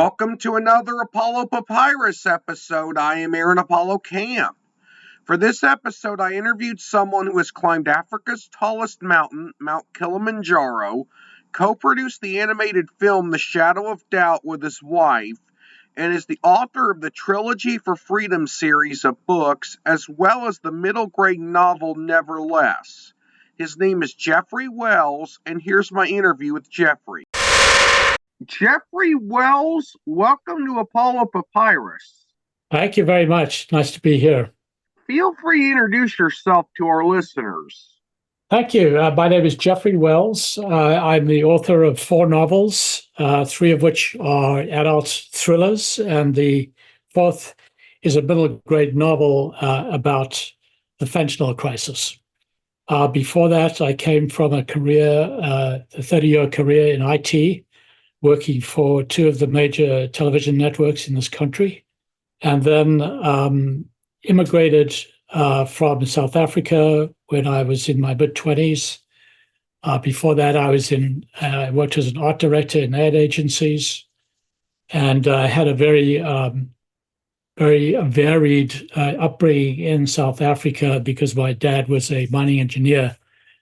Welcome to another Apollo Papyrus episode. I am Aaron Apollo Camp. For this episode, I interviewed someone who has climbed Africa's tallest mountain, Mount Kilimanjaro, co-produced the animated film The Shadow of Doubt with his wife, and is the author of the Trilogy for Freedom series of books, as well as the middle grade novel Nevertheless. His name is Geoffrey Wells, and here's my interview with Geoffrey. Geoffrey Wells, welcome to Apollo Papyrus. Thank you very much. Nice to be here. Feel free to introduce yourself to our listeners. Thank you. My name is Geoffrey Wells. I'm the author of 4 novels, 3 of which are adult thrillers, and the 4th is a middle grade novel about the fentanyl crisis. Before that, I came from a 30-year career in IT, working for 2 of the major television networks in this country, and then immigrated from South Africa when I was in my mid-20s. Before that, I worked as an art director in ad agencies, and I had a very varied upbringing in South Africa because my dad was a mining engineer,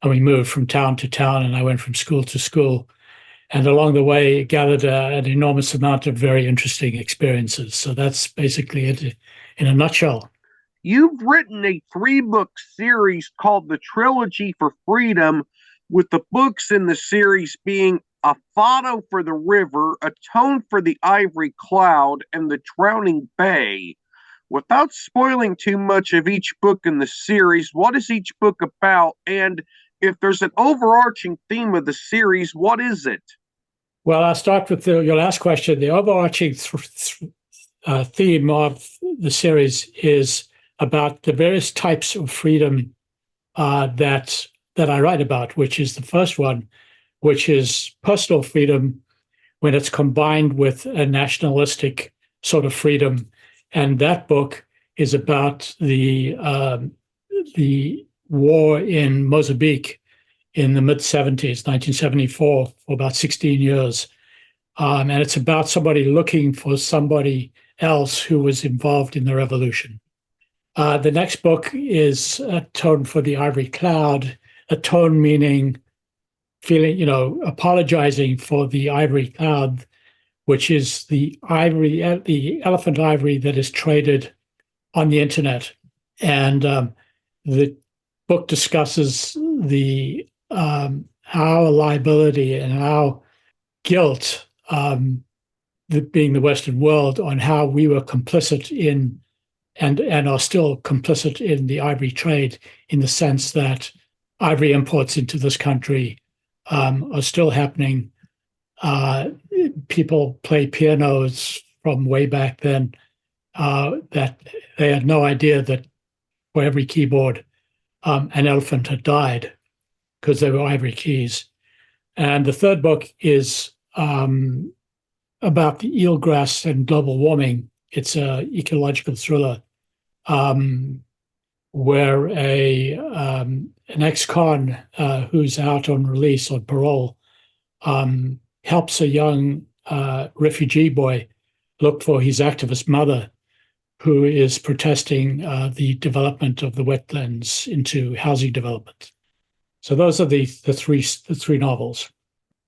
and we moved from town to town, and I went from school to school. And along the way, gathered an enormous amount of very interesting experiences. So that's basically it in a nutshell. You've written a 3-book series called the Trilogy for Freedom, with the books in the series being A Fado for the River, Atone for the Ivory Cloud, and The Drowning Bay. Without spoiling too much of each book in the series, what is each book about? And if there's an overarching theme of the series, what is it? Well, I'll start with your last question. The overarching theme of the series is about the various types of freedom that I write about, which is the first one, which is personal freedom when it's combined with a nationalistic sort of freedom. And that book is about the war in Mozambique in the mid-'70s, 1974, for about 16 years. And it's about somebody looking for somebody else who was involved in the revolution. The next book is Atone for the Ivory Cloud, Atone meaning apologizing for the ivory cloud, which is the elephant ivory that is traded on the internet. And the book discusses our liability and our guilt, being the Western world, on how we were complicit in and are still complicit in the ivory trade, in the sense that ivory imports into this country are still happening. People play pianos from way back then that they had no idea that for every keyboard, an elephant had died because they were ivory keys. And the third book is about the eelgrass and global warming. It's an ecological thriller where an ex-con who's out on release on parole helps a young refugee boy look for his activist mother, who is protesting the development of the wetlands into housing development. So those are the three novels.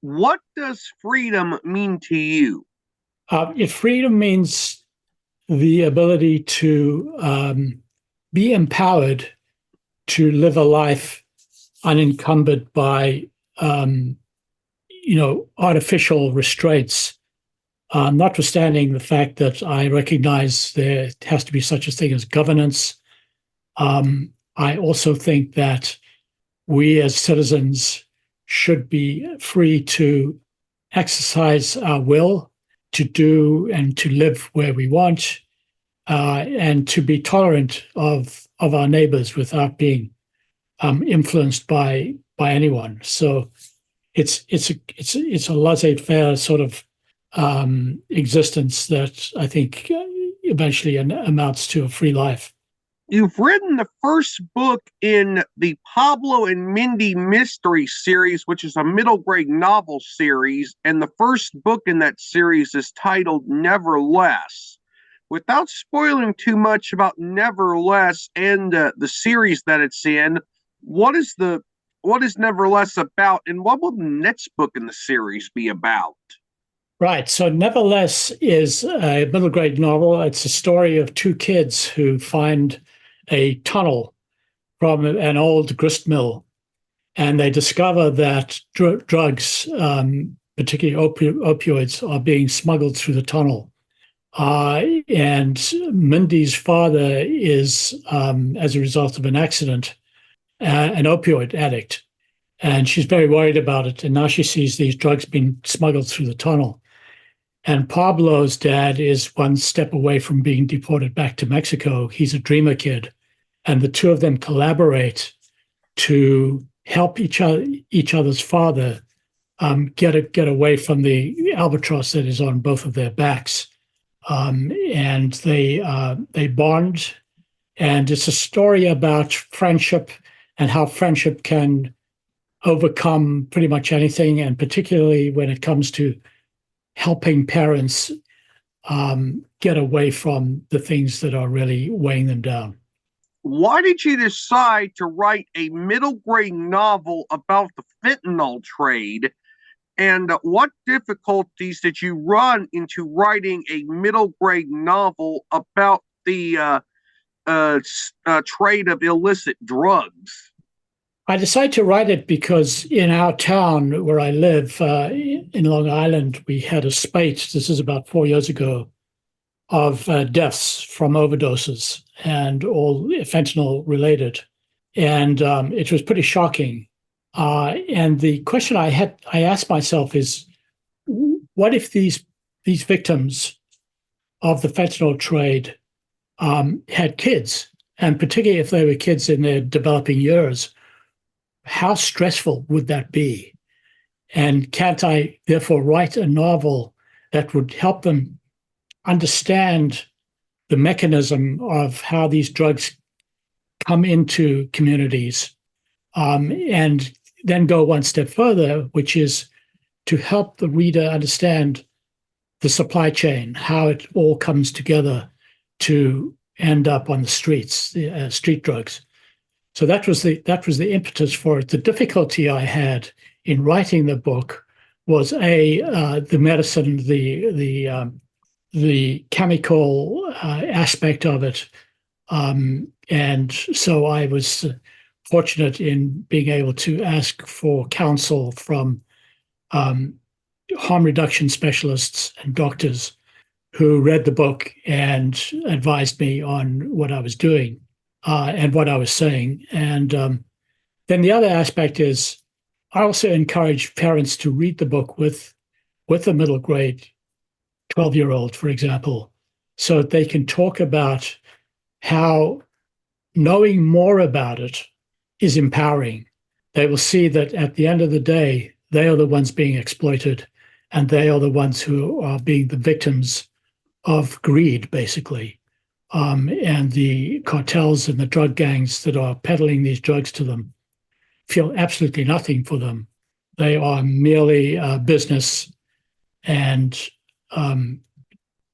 What does freedom mean to you? If freedom means the ability to be empowered to live a life unencumbered by, artificial restraints, notwithstanding the fact that I recognize there has to be such a thing as governance. I also think that we as citizens should be free to exercise our will to do and to live where we want, and to be tolerant of our neighbors without being influenced by anyone. So it's a laissez-faire sort of existence that I think eventually amounts to a free life. You've written the first book in the Pablo and Mindy Mysteries series, which is a middle grade novel series, and the first book in that series is titled Nevertheless. Without spoiling too much about Nevertheless and the series that it's in, what is Nevertheless about, and what will the next book in the series be about? Right. So, Nevertheless is a middle grade novel. It's a story of two kids who find a tunnel from an old grist mill, and they discover that drugs, particularly opioids, are being smuggled through the tunnel. And Mindy's father is, as a result of an accident, an opioid addict. And she's very worried about it. And now she sees these drugs being smuggled through the tunnel. And Pablo's dad is one step away from being deported back to Mexico. He's a dreamer kid. And the two of them collaborate to help each other's father get away from the albatross that is on both of their backs. And they bond. And it's a story about friendship and how friendship can overcome pretty much anything, and particularly when it comes to helping parents get away from the things that are really weighing them down. Why did you decide to write a middle grade novel about the fentanyl trade? And what difficulties did you run into writing a middle grade novel about the trade of illicit drugs? I decided to write it because in our town where I live in Long Island, we had a spate, this is about 4 years ago, of deaths from overdoses and all fentanyl related. And it was pretty shocking. And the question I asked myself is, what if these victims of the fentanyl trade had kids, and particularly if they were kids in their developing years? How stressful would that be? And can't I therefore write a novel that would help them understand the mechanism of how these drugs come into communities, and then go one step further, which is to help the reader understand the supply chain, how it all comes together to end up on the streets, street drugs. So that was the impetus for it. The difficulty I had in writing the book was the medicine, the chemical aspect of it, and so I was fortunate in being able to ask for counsel from harm reduction specialists and doctors who read the book and advised me on what I was doing and what I was saying. And then the other aspect is I also encourage parents to read the book with a middle grade 12-year-old, for example, so that they can talk about how knowing more about it is empowering. They will see that at the end of the day, they are the ones being exploited, and they are the ones who are being the victims of greed, basically. And the cartels and the drug gangs that are peddling these drugs to them feel absolutely nothing for them. They are merely business, and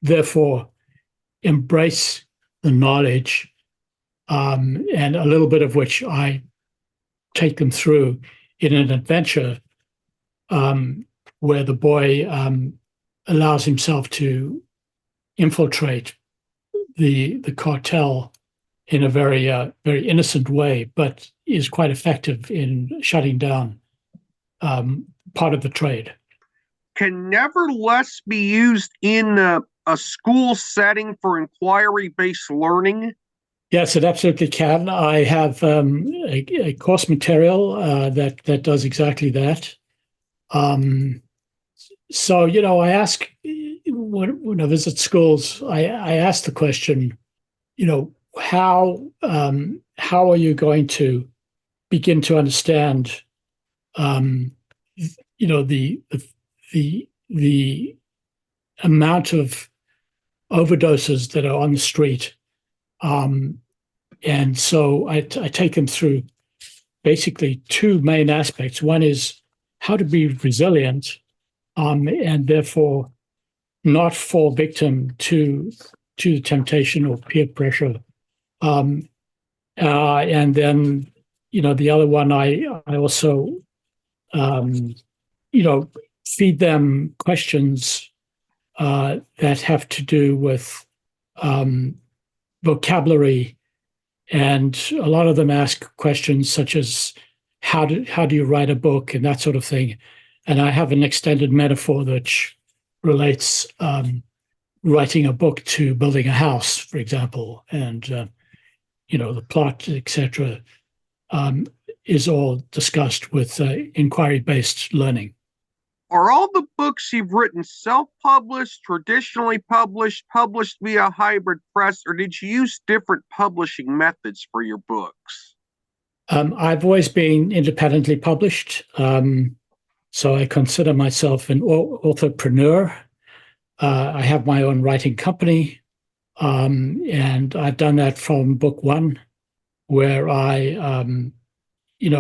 therefore embrace the knowledge, and a little bit of which I take them through in an adventure where the boy allows himself to infiltrate the cartel in a very innocent way, but is quite effective in shutting down part of the trade. Can Nevertheless be used in a school setting for inquiry-based learning? Yes, it absolutely can. I have a course material that does exactly that. So, I ask when I visit schools, I ask the question, how are you going to begin to understand, the amount of overdoses that are on the street, And so I take them through basically two main aspects. One is how to be resilient, and therefore not fall victim to the temptation or peer pressure. And then, the other one, I also, feed them questions that have to do with vocabulary, and a lot of them ask questions such as how do you write a book and that sort of thing. And I have an extended metaphor that relates writing a book to building a house, for example, and the plot, etc., is all discussed with inquiry-based learning. Are all the books you've written self-published, traditionally published, published via hybrid press, or did you use different publishing methods for your books? I've always been independently published, so I consider myself an authorpreneur. I have my own writing company, and I've done that from book one, where I,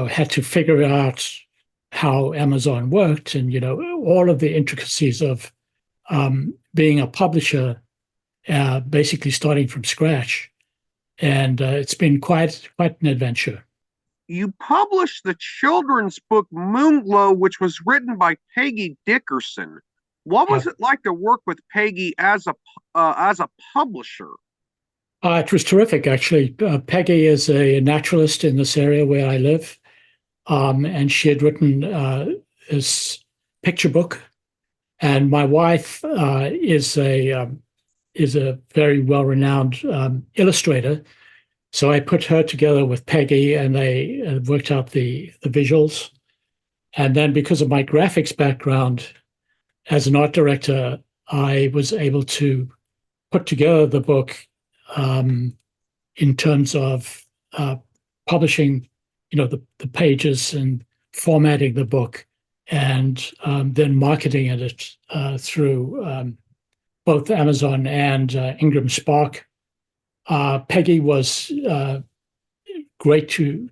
had to figure out how Amazon worked, and all of the intricacies of being a publisher, basically starting from scratch, and it's been quite an adventure. You published the children's book Moonglow, which was written by Peggy Dickerson. What was it like to work with Peggy as a publisher? It was terrific, actually. Peggy is a naturalist in this area where I live. And she had written this picture book. And my wife is a very well-renowned illustrator. So I put her together with Peggy, and they worked out the visuals. And then because of my graphics background as an art director, I was able to put together the book in terms of publishing the pages and formatting the book, and then marketing it through both Amazon and Ingram Spark. Peggy was great to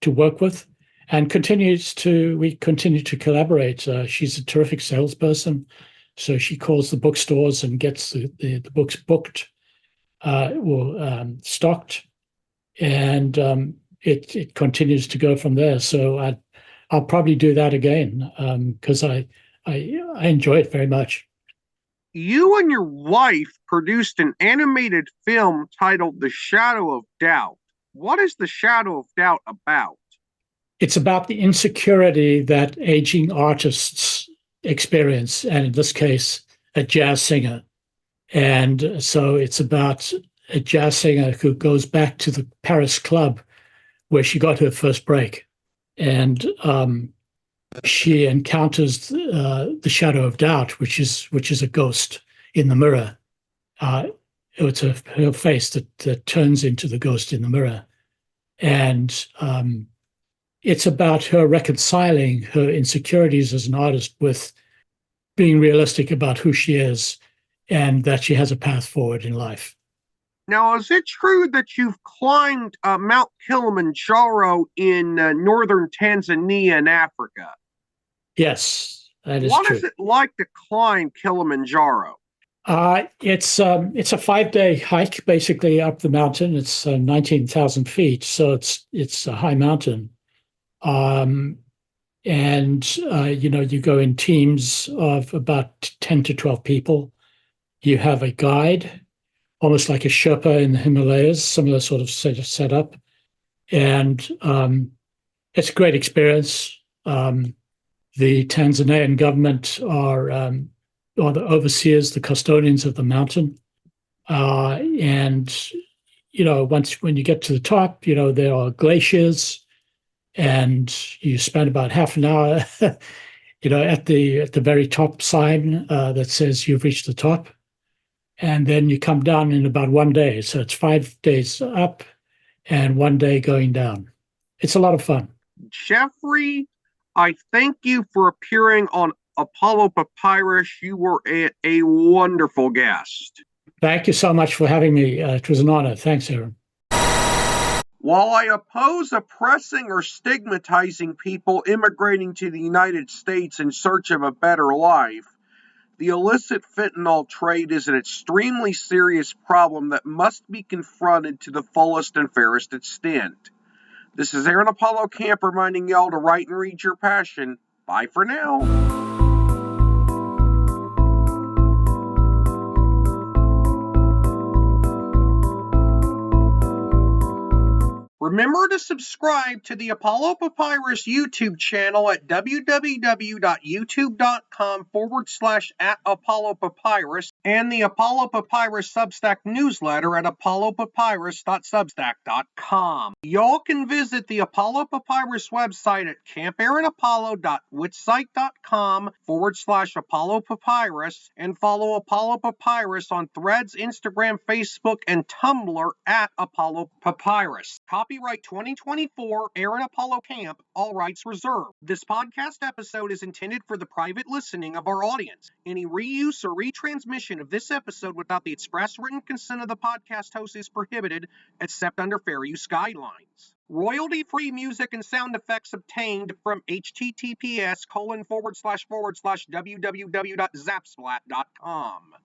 work with, and we continue to collaborate. She's a terrific salesperson, so she calls the bookstores and gets the books booked or stocked, and it continues to go from there. So I'll probably do that again because I enjoy it very much. You and your wife produced an animated film titled The Shadow of Doubt. What is The Shadow of Doubt about? It's about the insecurity that aging artists experience, and in this case, a jazz singer. And so it's about a jazz singer who goes back to the Paris club where she got her first break. And she encounters the shadow of doubt, which is a ghost in the mirror. It's her face that turns into the ghost in the mirror. And it's about her reconciling her insecurities as an artist with being realistic about who she is and that she has a path forward in life. Now, is it true that you've climbed Mount Kilimanjaro in northern Tanzania in Africa? Yes, that is true. What true. is it like to climb Kilimanjaro? It's a 5-day hike, basically up the mountain. It's 19,000 feet, so it's a high mountain. And you go in teams of about 10 to 12 people. You have a guide, almost like a Sherpa in the Himalayas, similar sort of setup. And it's a great experience. The Tanzanian government are the overseers, the custodians of the mountain. And when you get to the top, there are glaciers, and you spend about half an hour, at the very top sign that says you've reached the top. And then you come down in about 1 day. So it's 5 days up and 1 day going down. It's a lot of fun. Geoffrey, I thank you for appearing on Apollo Papyrus. You were a wonderful guest. Thank you so much for having me. It was an honor. Thanks, Aaron. While I oppose oppressing or stigmatizing people immigrating to the United States in search of a better life, the illicit fentanyl trade is an extremely serious problem that must be confronted to the fullest and fairest extent. This is Aaron Apollo Camp reminding y'all to write and read your passion. Bye for now. Remember to subscribe to the Apollo Papyrus YouTube channel at www.youtube.com/@ApolloPapyrus and the Apollo Papyrus Substack newsletter at apollopapyrus.substack.com. Y'all can visit the Apollo Papyrus website at campaaronapollo.wixsite.com/Apollo Papyrus and follow Apollo Papyrus on Threads, Instagram, Facebook, and Tumblr at Apollo Papyrus. Copyright 2024, Aaron Apollo Camp, all rights reserved. This podcast episode is intended for the private listening of our audience. Any reuse or retransmission of this episode without the express written consent of the podcast host is prohibited, except under fair use guidelines. Royalty-free music and sound effects obtained from https://www.zapsplat.com.